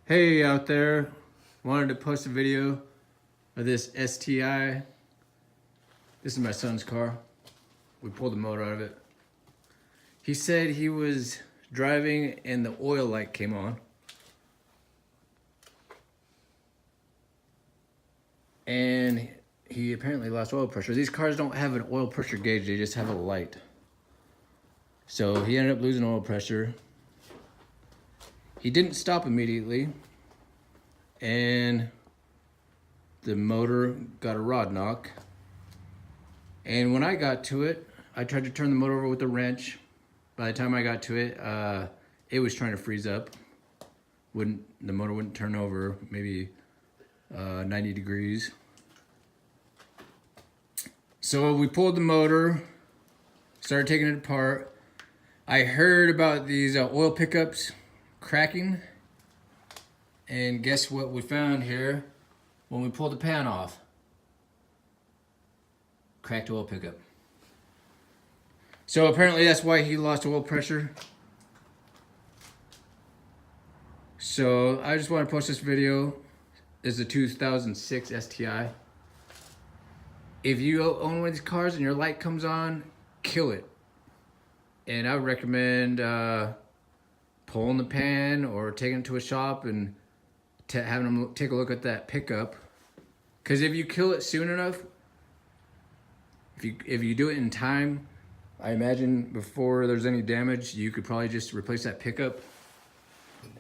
Hey out there, wanted to post a video of this STI. This is my son's car. We pulled the motor out of it. He said he was driving and the oil light came on. And he apparently lost oil pressure. These cars don't have an oil pressure gauge, they just have a light. So he ended up losing oil pressure. He didn't stop immediately, and the motor got a rod knock. And when I got to it, I tried to turn the motor over with a wrench. By the time I got to it, it was trying to freeze up. The motor wouldn't turn over, maybe 90 degrees. So we pulled the motor, started taking it apart. I heard about these oil pickups cracking, and guess what we found here when we pulled the pan off? Cracked oil pickup. So apparently that's why he lost oil pressure. So I just want to post this video. This is a 2006 STI. If you own one of these cars and your light comes on, kill it. And I would recommend pulling the pan or taking it to a shop and having them take a look at that pickup. Because if you kill it soon enough, if you do it in time, I imagine before there's any damage, you could probably just replace that pickup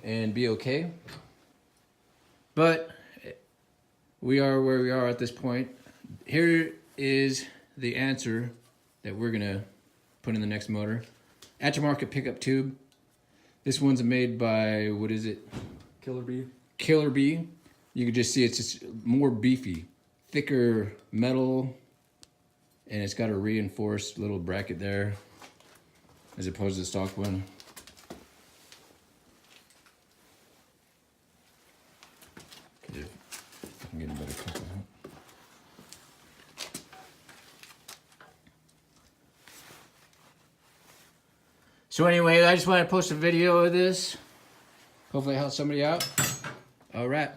and be okay. But we are where we are at this point. Here is the answer that we're gonna put in the next motor. Aftermarket pickup tube. This one's made by, what is it? Killer Bee. Killer Bee. You can just see it's just more beefy, thicker metal, and it's got a reinforced little bracket there as opposed to the stock one. Okay, I'm getting a better cut of that. So anyway, I just want to post a video of this. Hopefully it helps somebody out. All right.